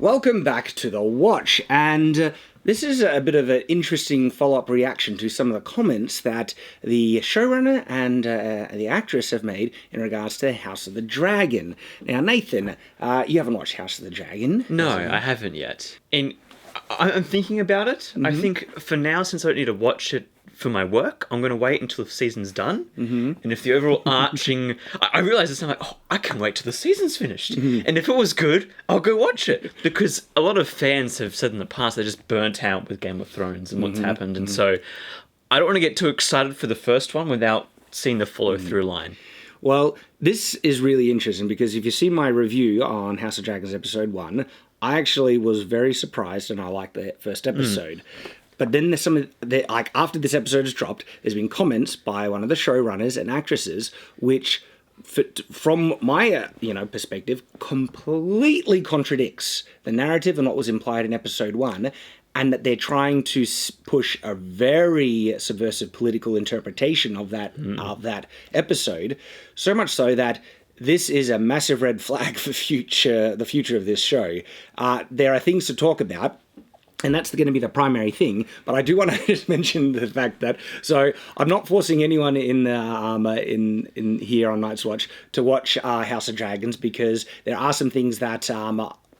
Welcome back to The Watch, and this is a bit of an interesting follow-up reaction to some of the comments that the showrunner and the actress have made in regards to House of the Dragon. Now, Nathan, you haven't watched House of the Dragon? No, I haven't yet. I'm thinking about it. Mm-hmm. I think for now, since I don't need to watch it for my work, I'm going to wait until the season's done. Mm-hmm. And if the overall arching... I realise it's not like, I can wait till the season's finished. Mm-hmm. And if it was good, I'll go watch it. Because a lot of fans have said in the past they're just burnt out with Game of Thrones and what's happened. And so I don't want to get too excited for the first one without seeing the follow-through line. Well, this is really interesting because if you see my review on House of Dragons Episode 1, I actually was very surprised and I liked the first episode. But then there's like after this episode has dropped, there's been comments by one of the showrunners and actresses, which, from my perspective, completely contradicts the narrative and what was implied in episode 1, and that they're trying to push a very subversive political interpretation of that episode. So much so that this is a massive red flag for the future of this show. There are things to talk about. And that's going to be the primary thing. But I do want to just mention the fact that, so I'm not forcing anyone in here on Night's Watch to watch House of Dragons, because there are some things that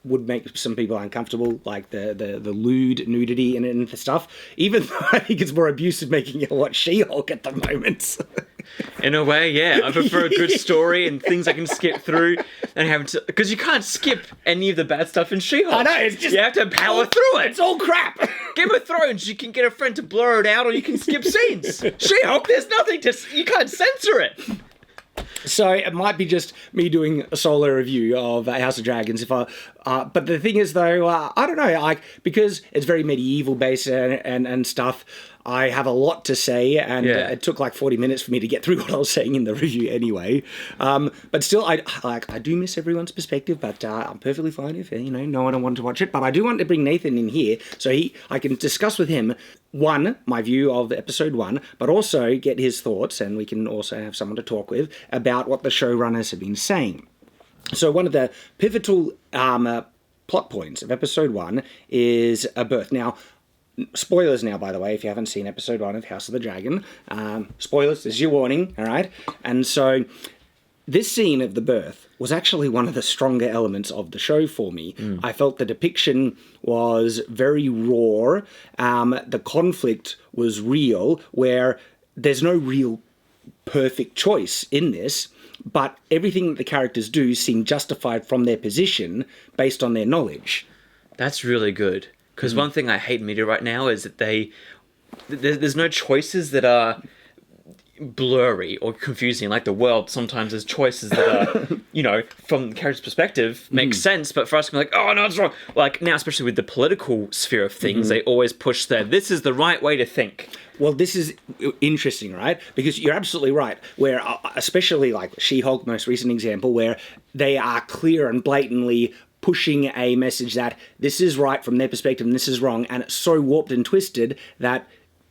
would make some people uncomfortable, like the lewd nudity and stuff. Even though I think it's more abusive making you watch She-Hulk at the moment. In a way, yeah. I prefer a good story and things I can skip through and having to... Because you can't skip any of the bad stuff in She-Hulk. I know, it's just... You have to power through it. It's all crap. Game of Thrones, you can get a friend to blur it out or you can skip scenes. She-Hulk, there's nothing to... You can't censor it. So it might be just me doing a solo review of House of Dragons. But the thing is, though, I don't know, because it's very medieval based and stuff. I have a lot to say, and it took like 40 minutes for me to get through what I was saying in the review anyway. But still, I do miss everyone's perspective, but I'm perfectly fine if no one wanted to watch it. But I do want to bring Nathan in here so I can discuss with him, one, my view of episode 1, but also get his thoughts, and we can also have someone to talk with about what the showrunners have been saying. So one of the pivotal plot points of episode 1 is a birth. Now, spoilers now, by the way, if you haven't seen episode 1 of House of the Dragon. Spoilers, this is your warning, all right? And so this scene of the birth was actually one of the stronger elements of the show for me. I felt the depiction was very raw. The conflict was real, where there's no real perfect choice in this, but everything that the characters do seemed justified from their position based on their knowledge. That's really good. Because one thing I hate in media right now is that there's no choices that are blurry or confusing. Like the world, sometimes there's choices that are, from the character's perspective, make sense, but for us to be like, oh, no, it's wrong. Like now, especially with the political sphere of things, they always push this is the right way to think. Well, this is interesting, right? Because you're absolutely right, where especially like She-Hulk, most recent example, where they are clear and blatantly pushing a message that this is right from their perspective and this is wrong, and it's so warped and twisted that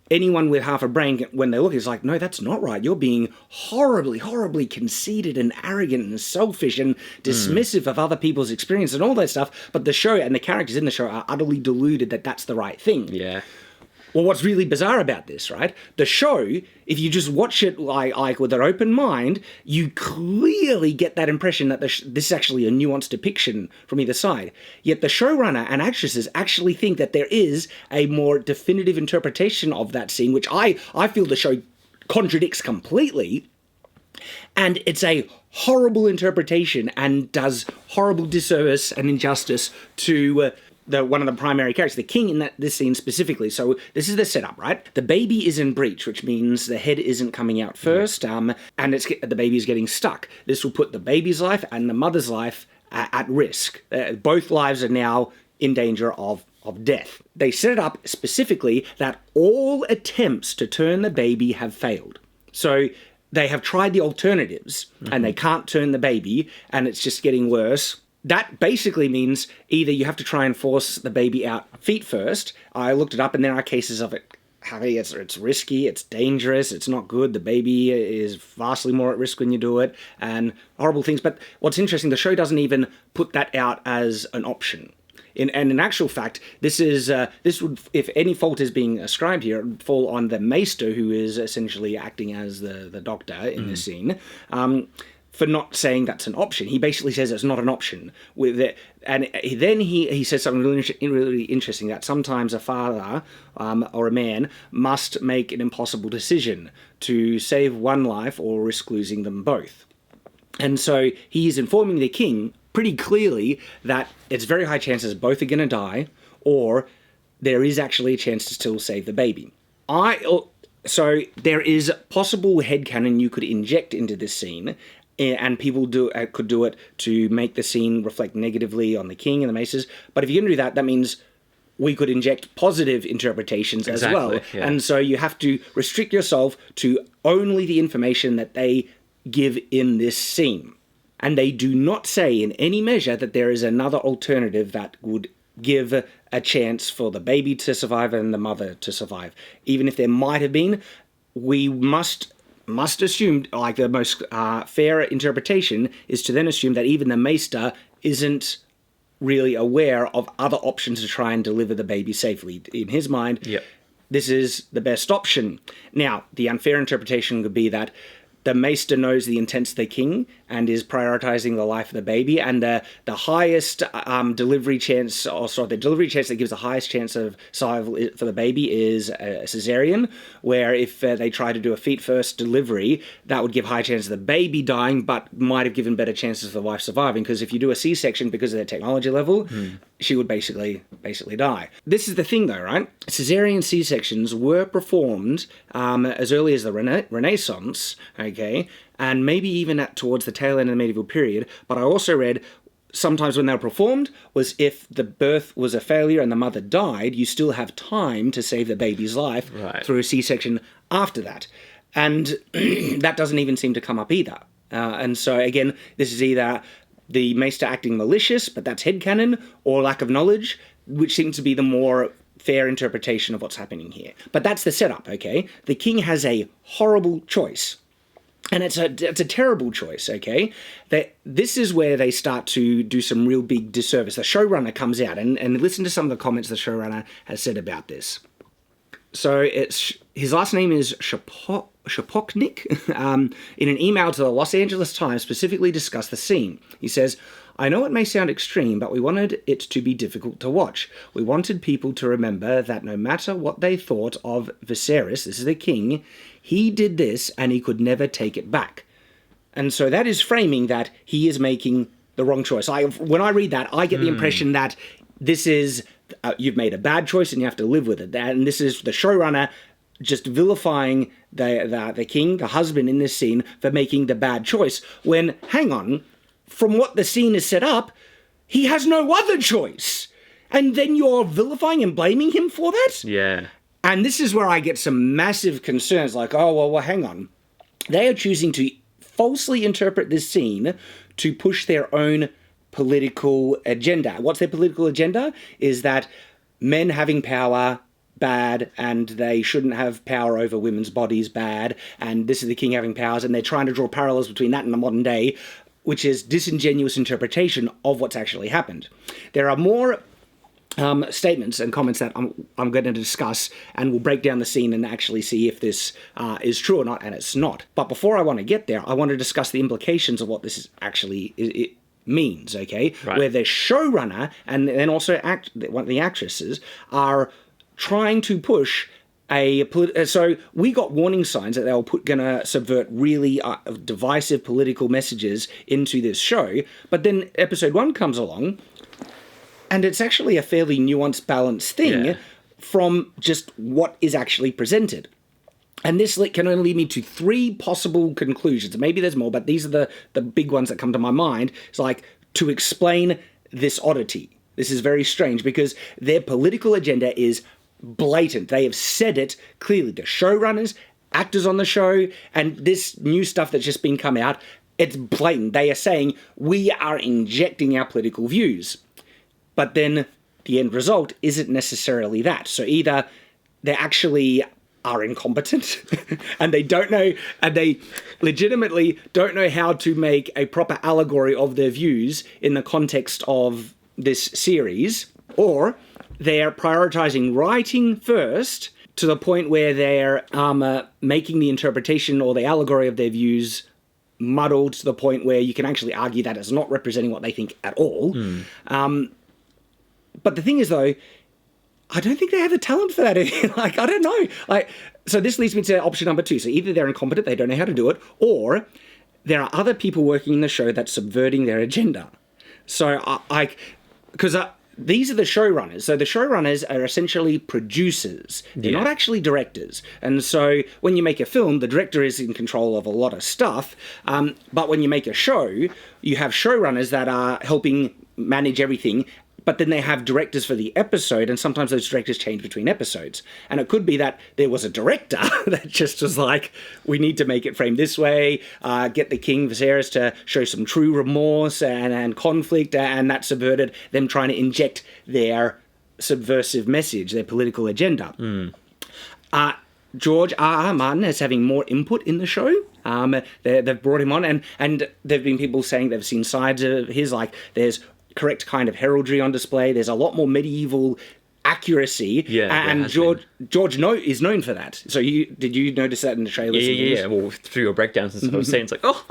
anyone with half a brain, when they look, is like, no, that's not right. You're being horribly, horribly conceited and arrogant and selfish and dismissive of other people's experience and all that stuff. But the show and the characters in the show are utterly deluded that that's the right thing. Yeah. Well, what's really bizarre about this, right? The show, if you just watch it like with an open mind, you clearly get that impression that this is actually a nuanced depiction from either side. Yet the showrunner and actresses actually think that there is a more definitive interpretation of that scene, which I feel the show contradicts completely. And it's a horrible interpretation and does horrible disservice and injustice to one of the primary characters, the king in this scene specifically. So this is the setup, right? The baby is in breach, which means the head isn't coming out first, and the baby is getting stuck. This will put the baby's life and the mother's life at risk. Both lives are now in danger of death. They set it up specifically that all attempts to turn the baby have failed. So they have tried the alternatives, and they can't turn the baby, and it's just getting worse. That basically means either you have to try and force the baby out feet first. I looked it up, and there are cases of it. It's risky, it's dangerous, it's not good. The baby is vastly more at risk when you do it, and horrible things. But what's interesting, the show doesn't even put that out as an option. And in actual fact, this would, if any fault is being ascribed here, it would fall on the maester, who is essentially acting as the doctor in the scene, for not saying that's an option. He basically says it's not an option. With it, and then he says something really interesting, that sometimes a father or a man must make an impossible decision to save one life or risk losing them both. And so he is informing the king pretty clearly that it's very high chances both are going to die, or there is actually a chance to still save the baby. So there is possible headcanon you could inject into this scene, and people could do it to make the scene reflect negatively on the king and the maesters. But if you're going to do that, that means we could inject positive interpretations as well. Yeah. And so you have to restrict yourself to only the information that they give in this scene. And they do not say in any measure that there is another alternative that would give a chance for the baby to survive and the mother to survive. Even if there might have been, we must assume, like, the most fair interpretation is to then assume that even the maester isn't really aware of other options to try and deliver the baby safely. In his mind, this is the best option. Now, the unfair interpretation could be that the maester knows the intents of the king and is prioritizing the life of the baby, and the highest delivery chance that gives the highest chance of survival for the baby is a cesarean, where if they try to do a feet-first delivery, that would give high chance of the baby dying, but might have given better chances of the wife surviving, because if you do a C-section because of their technology level, she would basically die. This is the thing, though, right? Cesarean C-sections were performed as early as the Renaissance, okay, and maybe even towards the tail end of the medieval period. But I also read sometimes when they were performed was if the birth was a failure and the mother died, you still have time to save the baby's life through a C-section after that. And that doesn't even seem to come up either. And so, again, this is either the maester acting malicious, but that's headcanon, or lack of knowledge, which seems to be the more fair interpretation of what's happening here. But that's the setup, okay? The king has a horrible choice. And it's a terrible choice, okay? This is where they start to do some real big disservice. The showrunner comes out, and listen to some of the comments the showrunner has said about this. So his last name is Shapoknik. In an email to the Los Angeles Times, specifically discussed the scene. He says, "I know it may sound extreme, but we wanted it to be difficult to watch. We wanted people to remember that no matter what they thought of Viserys, this is the king, he did this and he could never take it back." And so that is framing that he is making the wrong choice. When I read that, I get the impression that this is, you've made a bad choice and you have to live with it. And this is the showrunner just vilifying the king, the husband in this scene, for making the bad choice. When, hang on, from what the scene is set up, he has no other choice. And then you're vilifying and blaming him for that? Yeah. And this is where I get some massive concerns, like, oh, well, hang on. They are choosing to falsely interpret this scene to push their own political agenda. What's their political agenda? Is that men having power, bad, and they shouldn't have power over women's bodies, bad, and this is the king having powers, and they're trying to draw parallels between that and the modern day, which is disingenuous interpretation of what's actually happened. There are more statements and comments that I'm going to discuss, and we'll break down the scene and actually see if this is true or not, and it's not. But before I want to get there, I want to discuss the implications of what this is actually it means, okay? Right. Where the showrunner and then also one of the actresses are trying to push so we got warning signs that they were going to subvert really divisive political messages into this show, but then episode 1 comes along, and it's actually a fairly nuanced, balanced thing from just what is actually presented. And this can only lead me to 3 possible conclusions. Maybe there's more, but these are the big ones that come to my mind. It's like, to explain this oddity. This is very strange because their political agenda is blatant. They have said it clearly. The showrunners, actors on the show, and this new stuff that's just been come out, it's blatant. They are saying, we are injecting our political views. But then the end result isn't necessarily that. So either they actually are incompetent and they don't know, and they legitimately don't know how to make a proper allegory of their views in the context of this series, Or they're prioritizing writing first to the point where they're making the interpretation or the allegory of their views muddled to the point where you can actually argue that it's not representing what they think at all. But the thing is, though, I don't think they have the talent for that. Like, I don't know. Like, so this leads me to option number 2. So either they're incompetent, they don't know how to do it, or there are other people working in the show that's subverting their agenda. So because these are the showrunners. So the showrunners are essentially producers. They're not actually directors. And so when you make a film, the director is in control of a lot of stuff. But when you make a show, you have showrunners that are helping manage everything. But then they have directors for the episode, and sometimes those directors change between episodes. And it could be that there was a director that just was like, we need to make it framed this way, get the King Viserys to show some true remorse and conflict, and that subverted them trying to inject their subversive message, their political agenda. George R.R. Martin is having more input in the show. They've brought him on, and there have been people saying they've seen sides of his, like there's correct kind of heraldry on display. There's a lot more medieval accuracy. And George is known for that. So did you notice that in the trailers? Yeah. Well, through your breakdowns and stuff, I was saying, it's like, oh,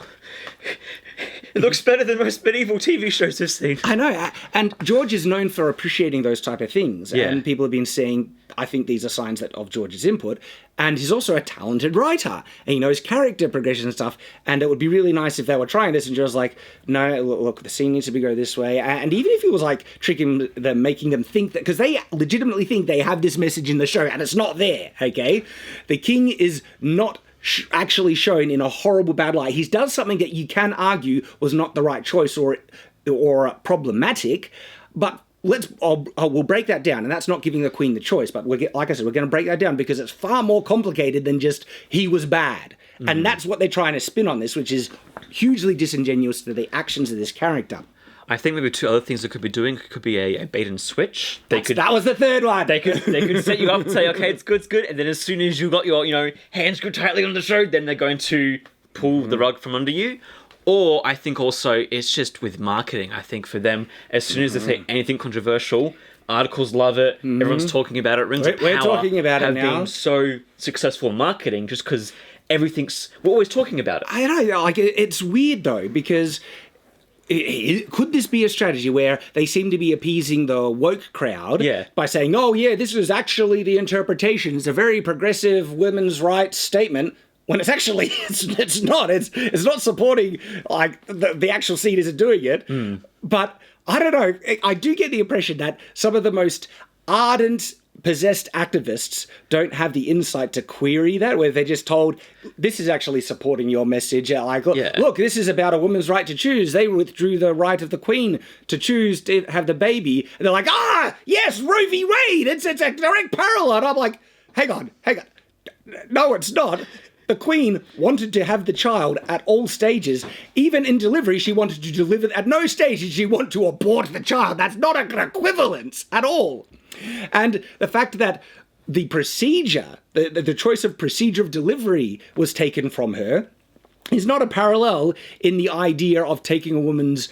it looks better than most medieval TV shows I've seen. I know. And George is known for appreciating those type of things. Yeah. And people have been saying, I think these are signs of George's input. And he's also a talented writer. And he knows character progression and stuff. And it would be really nice if they were trying this and George's like, no, look, the scene needs to go this way. And even if he was like tricking them, making them think that, because they legitimately think they have this message in the show and it's not there, okay? The king is not actually shown in a horrible bad light. He does something that you can argue was not the right choice or problematic, but we'll break that down, and that's not giving the Queen the choice, but like I said, we're going to break that down because it's far more complicated than just he was bad. And that's what they're trying to spin on this, which is hugely disingenuous to the actions of this character. I think maybe 2 other things they could be doing could be a bait and switch. That was the third one. They could set you up and say, okay, it's good, and then as soon as you got your hands gripped tightly on the show, then they're going to pull the rug from under you. Or I think also it's just with marketing. I think for them, as soon as they say anything controversial, articles love it. Everyone's talking about it. Rings of Power we're talking about have it now. been so successful in marketing just because we're always talking about it. I don't know. Like it's weird though because. Could this be a strategy where they seem to be appeasing the woke crowd by saying, oh yeah, this is actually the interpretation. It's a very progressive women's rights statement. When it's actually, it's not. It's not supporting, like, the actual scene isn't doing it. But, I don't know, I do get the impression that some of the most ardent, possessed activists don't have the insight to query that, where they're just told, this is actually supporting your message. Like, look, this is about a woman's right to choose. They withdrew the right of the Queen to choose to have the baby. And they're like, yes, Roe v. Wade. It's a direct parallel. And I'm like, hang on. No, it's not. The Queen wanted to have the child at all stages. Even in delivery, she wanted to deliver. At no stage did she want to abort the child. That's not an equivalence at all. And the fact that the procedure, the choice of procedure of delivery was taken from her is not a parallel in the idea of taking a woman's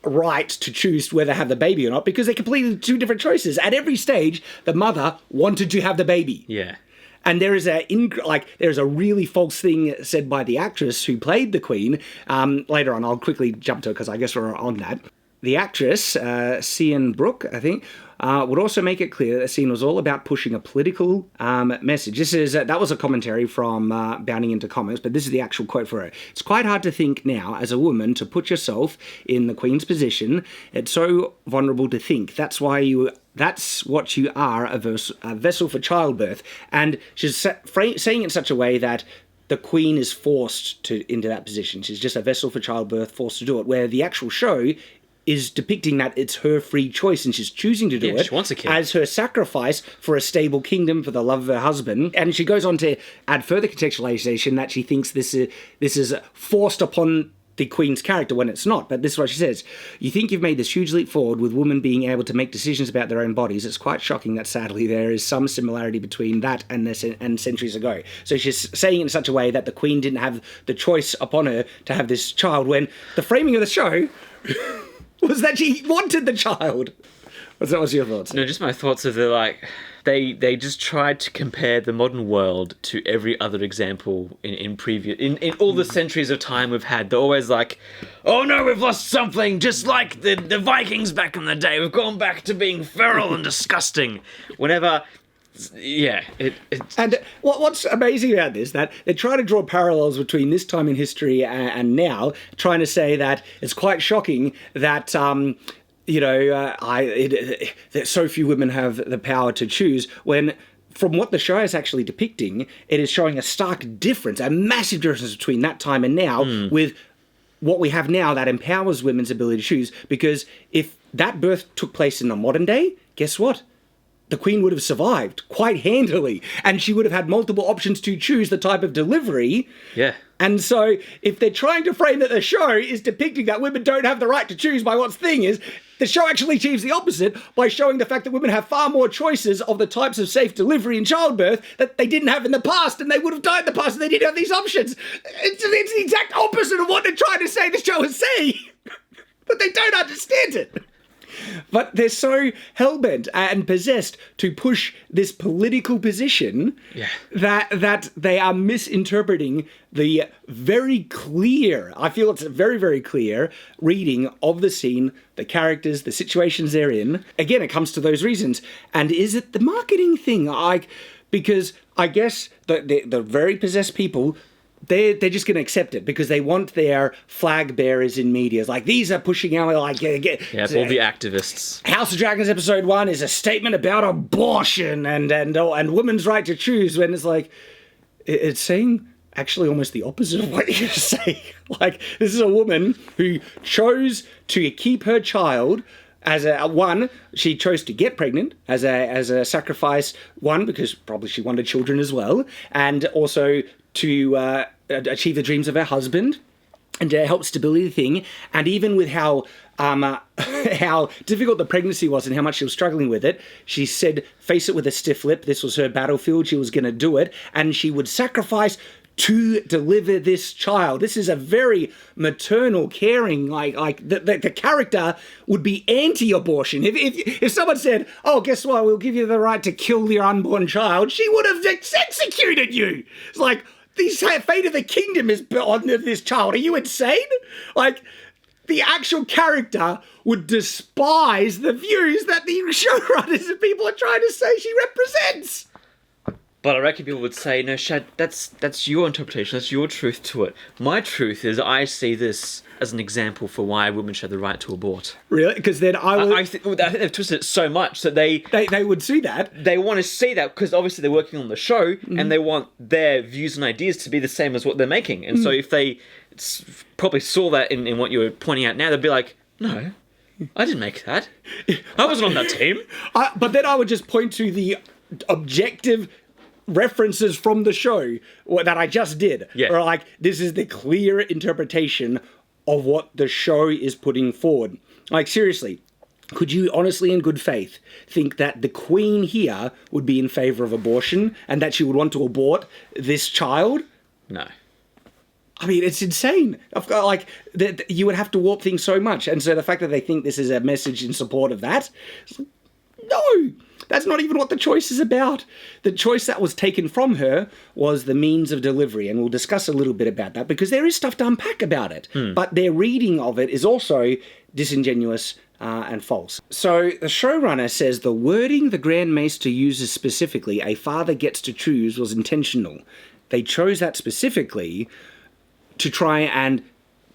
right to choose whether to have the baby or not, because they're completely 2 different choices. At every stage, the mother wanted to have the baby. Yeah. And there is a really false thing said by the actress who played the Queen. Later on, I'll quickly jump to it because I guess we're on that. The actress, Cian Brooke, I think, would also make it clear that the scene was all about pushing a political message. That was a commentary from Bounding into Comics, but this is the actual quote for her. It's quite hard to think now, as a woman, to put yourself in the Queen's position. It's so vulnerable to think. That's what you are, a vessel for childbirth. And she's saying it in such a way that the Queen is forced into that position. She's just a vessel for childbirth, forced to do it, where the actual show is depicting that it's her free choice and she's choosing to do it she wants a kid. As her sacrifice for a stable kingdom for the love of her husband. And she goes on to add further contextualization that she thinks this is forced upon the Queen's character when it's not. But this is what she says. You think you've made this huge leap forward with women being able to make decisions about their own bodies. It's quite shocking that sadly there is some similarity between that and centuries ago. So she's saying it in such a way that the Queen didn't have the choice upon her to have this child, when the framing of the show was that she wanted the child. What's your thoughts? No, just my thoughts of they just tried to compare the modern world to every other example in all the centuries of time we've had. They're always like, oh no, we've lost something, just like the Vikings back in the day. We've gone back to being feral and disgusting. Whenever, yeah, And what's amazing about this, that they try to draw parallels between this time in history and now, trying to say that it's quite shocking that that so few women have the power to choose, when from what the show is actually depicting, it is showing a stark difference, a massive difference between that time and now, with what we have now that empowers women's ability to choose. Because if that birth took place in the modern day, guess what? The Queen would have survived quite handily, and she would have had multiple options to choose the type of delivery. Yeah. And so if they're trying to frame that the show is depicting that women don't have the right to choose by what thing is, the show actually achieves the opposite by showing the fact that women have far more choices of the types of safe delivery and childbirth that they didn't have in the past, and they would have died in the past if they didn't have these options. It's the exact opposite of what they're trying to say the show is saying. But they don't understand it. But they're so hell-bent and possessed to push this political position that they are misinterpreting the very clear, I feel it's a very, very clear reading of the scene, the characters, the situations they're in. Again, it comes to those reasons. And is it the marketing thing? Because I guess the very possessed people, they're just going to accept it because they want their flag bearers in media. It's like, these are pushing out, like... all the activists. House of Dragons episode 1 is a statement about abortion and women's right to choose, when it's like, it's saying actually almost the opposite of what you're saying. Like, this is a woman who chose to keep her child as she chose to get pregnant as a sacrifice, because probably she wanted children as well, and also to achieve the dreams of her husband and to help stability thing. And even with how difficult the pregnancy was and how much she was struggling with it, she said, face it with a stiff lip, this was her battlefield, she was going to do it, and she would sacrifice to deliver this child. This is a very maternal, caring, the character would be anti-abortion. If someone said, oh, guess what, we'll give you the right to kill your unborn child, she would have executed you. It's like, the fate of the kingdom is on this child. Are you insane? Like, the actual character would despise the views that the showrunners and people are trying to say she represents. But I reckon people would say, no, Shad, that's your interpretation, that's your truth to it. My truth is I see this as an example for why women should have the right to abort. Really? Because then I think they've twisted it so much that they would see that. They want to see that because obviously they're working on the show and they want their views and ideas to be the same as what they're making. And so if they probably saw that in what you were pointing out now, they'd be like, no, I didn't make that. I wasn't on that team. But then I would just point to the objective references from the show that I just did. Yeah. Or like, this is the clear interpretation of what the show is putting forward. Like, seriously, could you honestly in good faith think that the Queen here would be in favour of abortion and that she would want to abort this child? No. I mean, it's insane. Like, you would have to warp things so much. And so the fact that they think this is a message in support of that, no! That's not even what the choice is about. The choice that was taken from her was the means of delivery, and we'll discuss a little bit about that because there is stuff to unpack about it. But their reading of it is also disingenuous and false. So the showrunner says the wording the Grand Maester uses specifically, a father gets to choose, was intentional. They chose that specifically to try and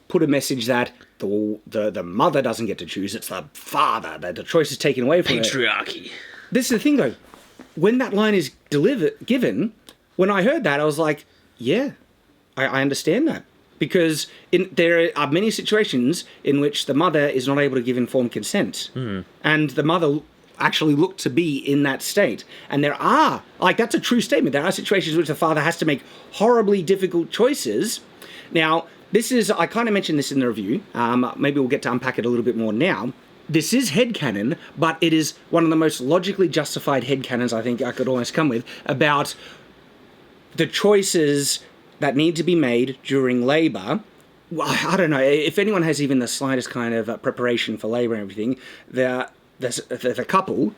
put a message that the mother doesn't get to choose, it's the father, that the choice is taken away from her. Patriarchy. This is the thing, though. When that line is given, when I heard that, I was like, yeah, I understand that. Because there are many situations in which the mother is not able to give informed consent. And the mother actually looked to be in that state. And there are, that's a true statement. There are situations in which the father has to make horribly difficult choices. Now, I kind of mentioned this in the review. Maybe we'll get to unpack it a little bit more now. This is headcanon, but it is one of the most logically justified headcanons I think I could almost come with about the choices that need to be made during labour. Well, I don't know, if anyone has even the slightest kind of preparation for labour and everything, the couple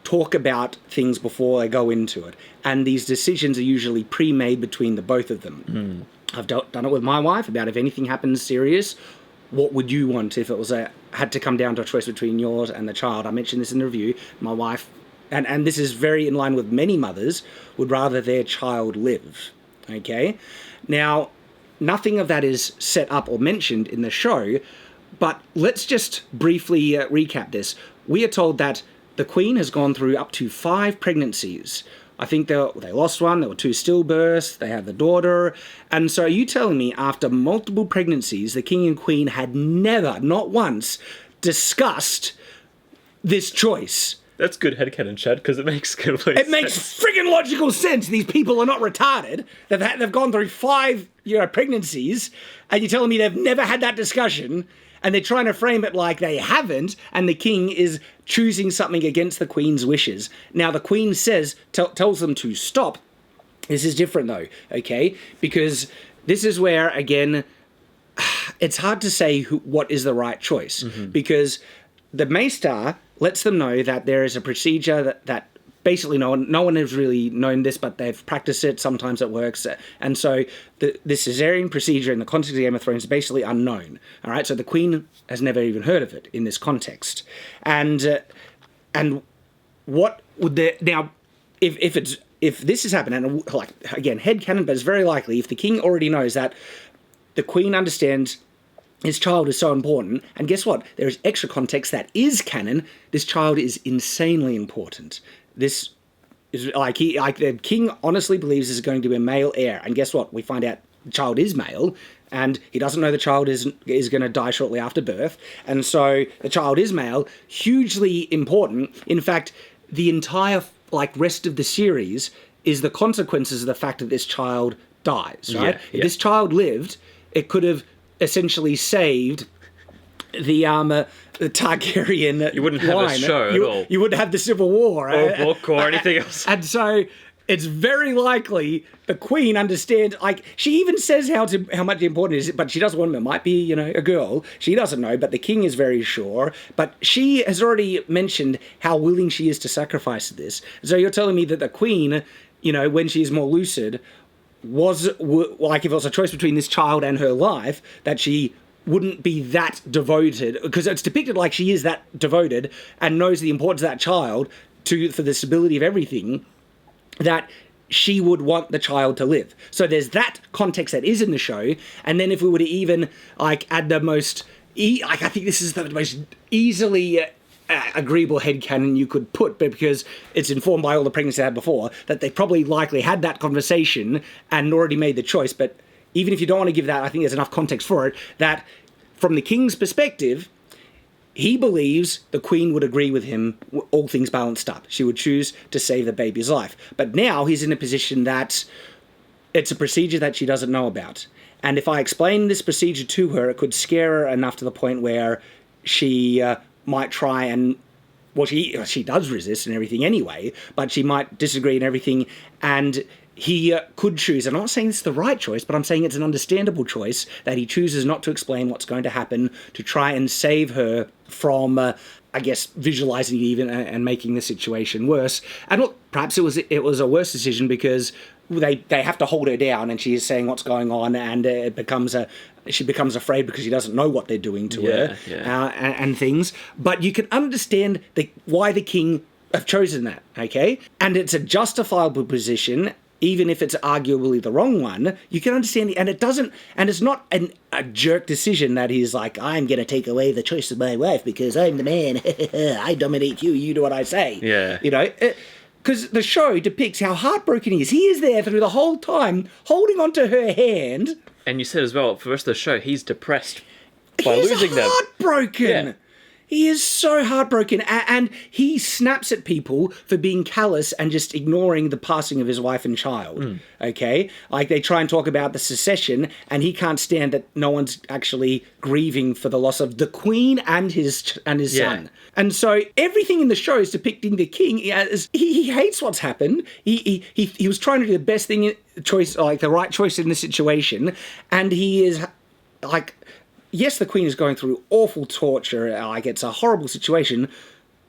talk about things before they go into it, and these decisions are usually pre-made between the both of them. I've done it with my wife about if anything happens serious, what would you want if it was had to come down to a choice between yours and the child? I mentioned this in the review. My wife, and this is very in line with many mothers, would rather their child live. Okay? Now, nothing of that is set up or mentioned in the show, but let's just briefly recap this. We are told that the Queen has gone through up to 5 pregnancies. I think they lost one, there were 2 stillbirths, they had the daughter. And so are you telling me after multiple pregnancies, the King and Queen had never, not once, discussed this choice? That's good headcanon, Shad, because it makes complete sense. It makes friggin' logical sense. These people are not retarded. They've gone through 5 pregnancies, and you're telling me they've never had that discussion, and they're trying to frame it like they haven't, and the King is choosing something against the Queen's wishes. Now, the Queen tells them to stop. This is different, though, okay? Because this is where, again, it's hard to say what is the right choice. Because the Maester lets them know that there is a procedure that basically no one has really known this, but they've practiced it. Sometimes it works. And so the cesarean procedure in the context of Game of Thrones is basically unknown. All right, so the Queen has never even heard of it in this context. And what would now, if this has happened, and like again headcanon, but it's very likely if the King already knows that the Queen understands his child is so important, and guess what? There is extra context that is canon. This child is insanely important. This is the King honestly believes this is going to be a male heir, and guess what? We find out the child is male, and he doesn't know the child is going to die shortly after birth, and so the child is male, hugely important. In fact, the entire rest of the series is the consequences of the fact that this child dies. Right? If this child lived, it could have essentially saved the Targaryen. You wouldn't have a show at all. You wouldn't have the Civil War or book or anything else. And so it's very likely the Queen understands. She even says how much important it is, but she doesn't want him. It might be a girl. She doesn't know, but the King is very sure. But she has already mentioned how willing she is to sacrifice this. So you're telling me that the Queen, when she is more lucid, was if it was a choice between this child and her life, that she wouldn't be that devoted, because it's depicted like she is that devoted and knows the importance of that child for the stability of everything, that she would want the child to live. So there's that context that is in the show, and then if we were to even add the most I think this is the most easily agreeable headcanon you could put, but because it's informed by all the pregnancies they had before, that they probably likely had that conversation and already made the choice. But even if you don't want to give that, I think there's enough context for it, that from the King's perspective, he believes the Queen would agree with him, all things balanced up. She would choose to save the baby's life. But now he's in a position that it's a procedure that she doesn't know about. And if I explain this procedure to her, it could scare her enough to the point where she might try and, well, she does resist and everything anyway, but she might disagree and everything, and he could choose, and I'm not saying it's the right choice, but I'm saying it's an understandable choice, that he chooses not to explain what's going to happen to try and save her from, visualizing it even and making the situation worse. And look, perhaps it was a worse decision because they have to hold her down, and she is saying what's going on, and she becomes afraid because she doesn't know what they're doing to her and things. But you can understand why the King have chosen that, okay? And it's a justifiable position, even if it's arguably the wrong one. You can understand it, and it's not a jerk decision that he's like, I'm going to take away the choice of my wife because I'm the man. I dominate you, you do what I say. Yeah. Because the show depicts how heartbroken he is. He is there through the whole time, holding onto her hand. And you said as well, for the rest of the show, he's depressed by losing them. He's heartbroken. Yeah. He is so heartbroken, and he snaps at people for being callous and just ignoring the passing of his wife and child, okay? They try and talk about the secession, and he can't stand that no one's actually grieving for the loss of the Queen and his son. And so everything in the show is depicting the King as he hates what's happened. He was trying to do the best thing, the right choice in the situation, and he is yes, the Queen is going through awful torture, it's a horrible situation,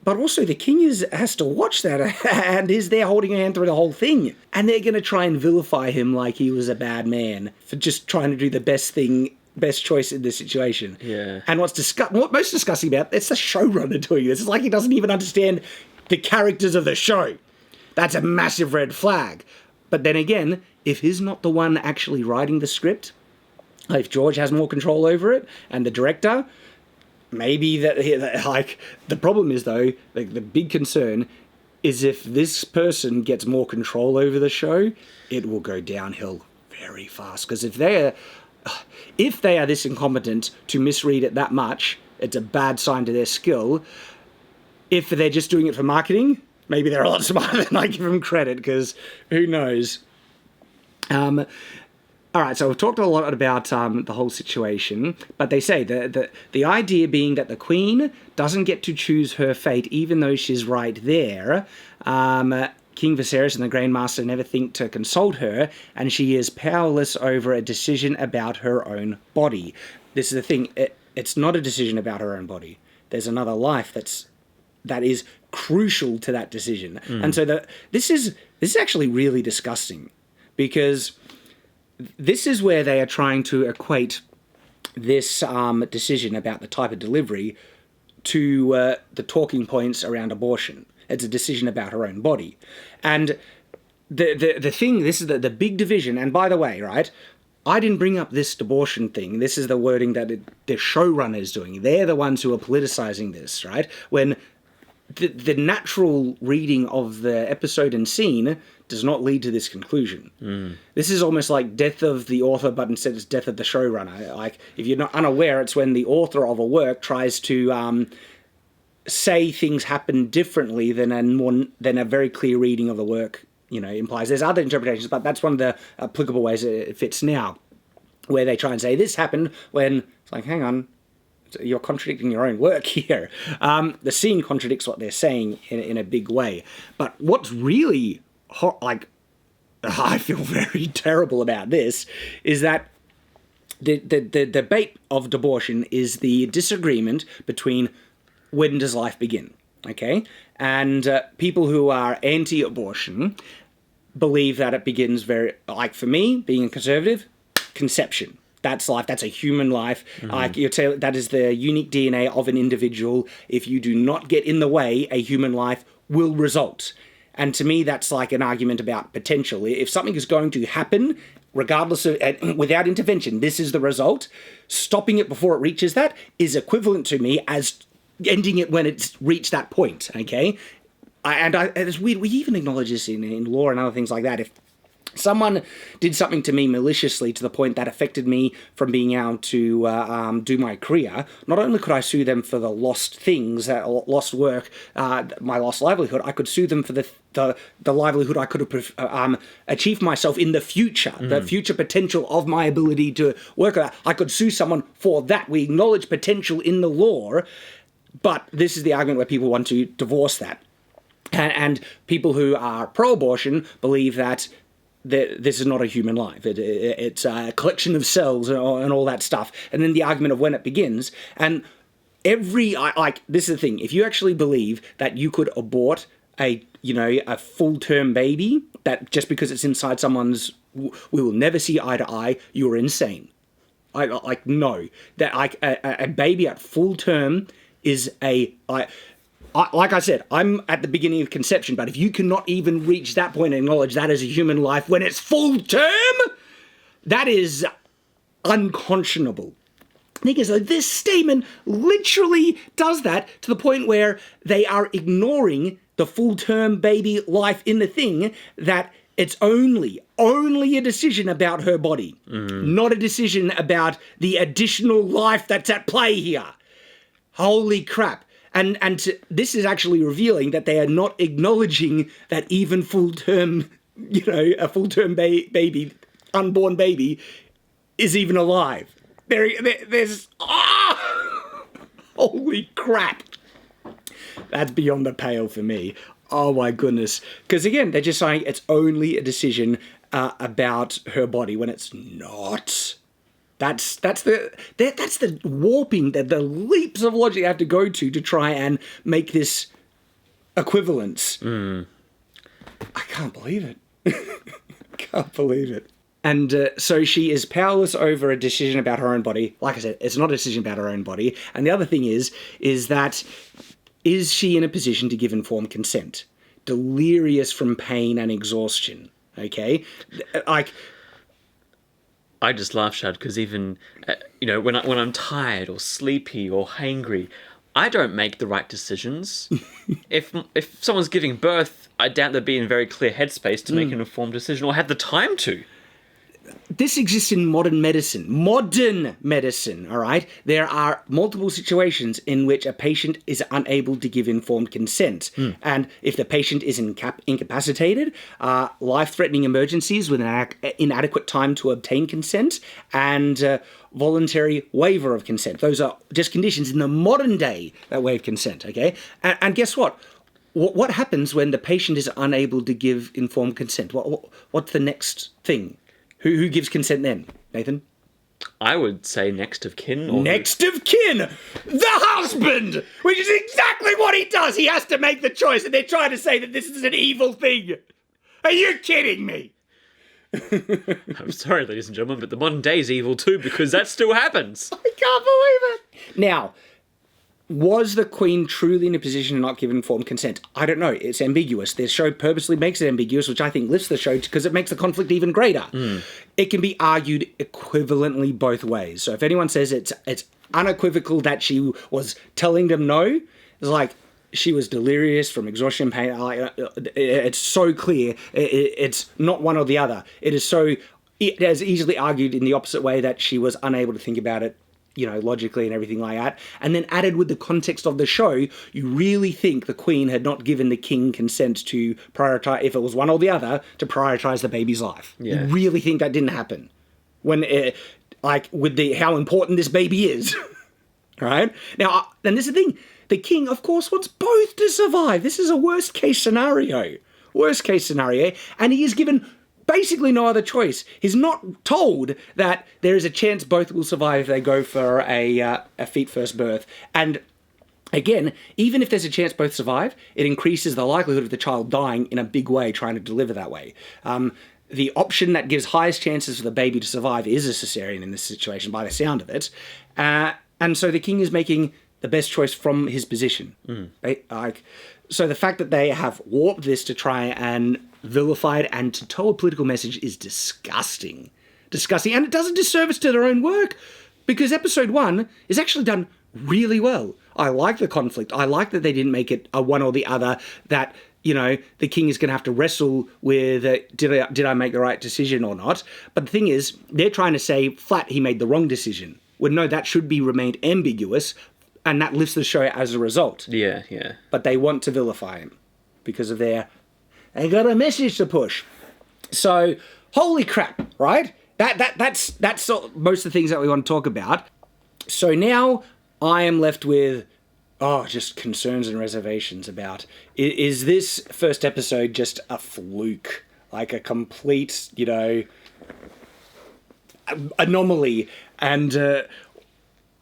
But also the king has to watch that and is there holding a hand through the whole thing. And they're going to try and vilify him like he was a bad man for just trying to do the best choice in this situation. Yeah. And what most disgusting about it's the showrunner doing this. It's like he doesn't even understand the characters of the show. That's a massive red flag. But then again, if he's not the one actually writing the script, if George has more control over it and the director, maybe like the problem is though, like the big concern is if this person gets more control over the show, it will go downhill very fast. Because if they are this incompetent to misread it that much, it's a bad sign to their skill. If they're just doing it for marketing, maybe they're a lot smarter than I give them credit, because who knows. All right, so we've talked a lot about the whole situation, but they say the idea being that the Queen doesn't get to choose her fate, even though she's right there. King Viserys and the Grandmaster never think to consult her, and she is powerless over a decision about her own body. This is the thing, it's not a decision about her own body. There's another life that is crucial to that decision. And so this is actually really disgusting, because this is where they are trying to equate this decision about the type of delivery to the talking points around abortion. It's a decision about her own body. And the thing, this is the big division, and by the way, right, I didn't bring up this abortion thing. This is the wording that the showrunner is doing. They're the ones who are politicizing this, right? When the natural reading of the episode and scene does not lead to this conclusion. This is almost like death of the author, but instead it's death of the showrunner. Like, if you're not unaware, it's when the author of a work tries to say things happen differently than a very clear reading of the work, implies. There's other interpretations, but that's one of the applicable ways it fits now, where they try and say this happened when it's like, hang on, you're contradicting your own work here. The scene contradicts what they're saying in a big way. But what's really I feel very terrible about this is that the debate of abortion is the disagreement between when does life begin, okay? And people who are anti-abortion believe that it begins for me, being a conservative, conception. That's life. That's a human life. That is the unique DNA of an individual. If you do not get in the way, a human life will result. And to me, that's like an argument about potential. If something is going to happen, regardless of, without intervention, this is the result. Stopping it before it reaches that is equivalent to me as ending it when it's reached that point, okay? It's weird, we even acknowledge this in law and other things like that. If someone did something to me maliciously to the point that affected me from being able to do my career, not only could I sue them for the lost things, lost work, my lost livelihood, I could sue them for the livelihood I could have achieved myself in the future, the future potential of my ability to work. I could sue someone for that. We acknowledge potential in the law, but this is the argument where people want to divorce that. And people who are pro-abortion believe that this is not a human life. It's a collection of cells and all that stuff. And then the argument of when it begins. And this is the thing. If you actually believe that you could abort a full-term baby, that just because it's inside someone's, we will never see eye to eye, you're insane. No. That a baby at full term is like I said, I'm at the beginning of conception, but if you cannot even reach that point and acknowledge that as a human life when it's full term, that is unconscionable. Because this statement literally does that to the point where they are ignoring the full-term baby life in the thing, that it's only a decision about her body, not a decision about the additional life that's at play here. Holy crap. And this is actually revealing that they are not acknowledging that even full-term, a full-term baby, unborn baby, is even alive. There's holy crap. That's beyond the pale for me. Oh my goodness. Because again, they're just saying it's only a decision about her body when it's not. That's the warping, the leaps of logic you have to go to try and make this equivalence. I can't believe it. Can't believe it. And so she is powerless over a decision about her own body. Like I said, it's not a decision about her own body. And the other thing is that, is she in a position to give informed consent? Delirious from pain and exhaustion. Okay? Like... I just laugh, Shad, because even, when I'm tired or sleepy or hangry, I don't make the right decisions. If someone's giving birth, I doubt they'd be in a very clear headspace to make an informed decision or have the time to. This exists in modern medicine. Modern medicine, all right? There are multiple situations in which a patient is unable to give informed consent. And if the patient is incapacitated, life-threatening emergencies with an inadequate time to obtain consent, and voluntary waiver of consent. Those are just conditions in the modern day that waive consent, okay? And guess what? What happens when the patient is unable to give informed consent? What's the next thing? Who gives consent then, Nathan? I would say next of kin. Or next of kin! The husband! Which is exactly what he does! He has to make the choice, and they're trying to say that this is an evil thing! Are you kidding me? I'm sorry, ladies and gentlemen, but the modern day is evil too, because that still happens. I can't believe it! Now, was the Queen truly in a position to not give informed consent? I don't know. It's ambiguous. The show purposely makes it ambiguous, which I think lifts the show because it makes the conflict even greater. It can be argued equivalently both ways. So if anyone says it's unequivocal that she was telling them no, it's like she was delirious from exhaustion, pain. It's so clear. It's not one or the other. It is easily argued in the opposite way that she was unable to think about it, logically and everything like that. And then added with the context of the show, you really think the Queen had not given the King consent to prioritise, if it was one or the other, to prioritise the baby's life. Yeah. You really think that didn't happen? When, with how important this baby is. Right? Now, and this is the thing, the King, of course, wants both to survive. This is a worst-case scenario. Worst-case scenario. And he is given basically no other choice. He's not told that there is a chance both will survive if they go for a feet-first birth. And again, even if there's a chance both survive, it increases the likelihood of the child dying in a big way trying to deliver that way. The option that gives highest chances for the baby to survive is a cesarean in this situation, by the sound of it. And so the King is making the best choice from his position. So the fact that they have warped this to try and vilify it and to tell a political message is disgusting. Disgusting. And it does a disservice to their own work, because episode 1 is actually done really well. I like the conflict. I like that they didn't make it a one or the other, that, the King is going to have to wrestle with, did I make the right decision or not? But the thing is, they're trying to say flat he made the wrong decision. Well, no, that should be remained ambiguous, and that lifts the show as a result. Yeah. But they want to vilify him because of they got a message to push. So, holy crap, right? That's most of the things that we want to talk about. So now I am left with, just concerns and reservations about, is this first episode just a fluke? Like a complete, anomaly? And,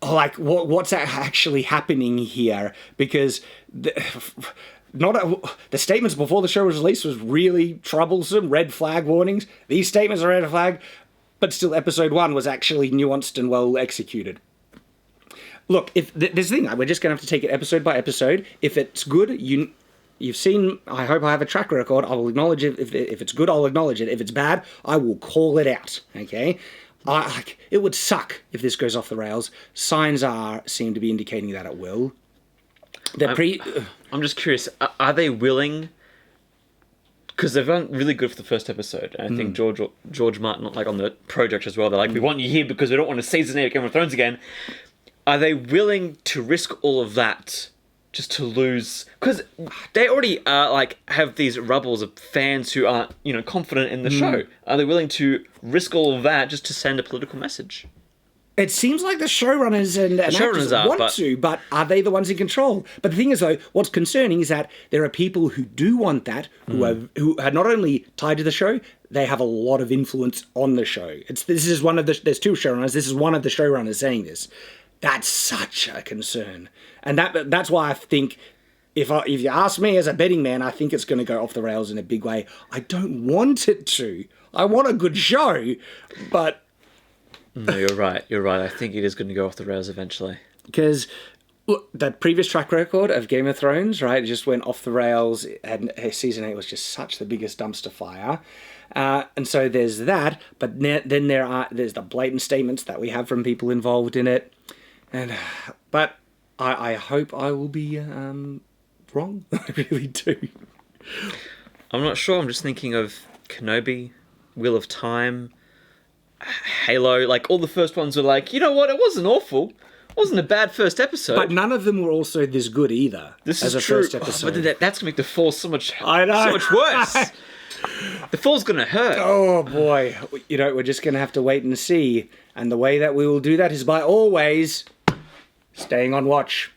what's actually happening here? Because the statements before the show was released was really troublesome, red flag warnings. These statements are red flag, but still episode 1 was actually nuanced and well executed. Look, if this thing, we're just going to have to take it episode by episode. If it's good, you've seen, I hope I have a track record. I will acknowledge it. If it's good, I'll acknowledge it. If it's bad, I will call it out, okay? It would suck if this goes off the rails. Signs seem to be indicating that it will. I'm just curious, are they willing? Because they've done really good for the first episode. And I think George Martin, on the project as well, they're like, we want you here because we don't want to season 8 of Game of Thrones again. Are they willing to risk all of that just to lose? Because they already have these rubbles of fans who aren't, confident in the show. Are they willing to risk all of that just to send a political message? It seems like the showrunners and actors want to, but are they the ones in control? But the thing is, though, what's concerning is that there are people who do want that, who are not only tied to the show, they have a lot of influence on the show. There's two showrunners. This is one of the showrunners saying this. That's such a concern, and that's why I think if you ask me as a betting man, I think it's going to go off the rails in a big way. I don't want it to. I want a good show, but... No, you're right. You're right. I think it is going to go off the rails eventually. Because look, the previous track record of Game of Thrones, right, it just went off the rails, and season 8 was just such the biggest dumpster fire. And so there's that, but then there's the blatant statements that we have from people involved in it. But I hope I will be wrong. I really do. I'm not sure. I'm just thinking of Kenobi, Wheel of Time, Halo. Like, all the first ones were like, you know what? It wasn't awful. It wasn't a bad first episode. But none of them were also this good either. This as is a true. first episode. But that's going to make the fall so much, I know. so much worse. The fall's going to hurt. Oh, boy. You know, we're just going to have to wait and see. And the way that we will do that is by always staying on watch.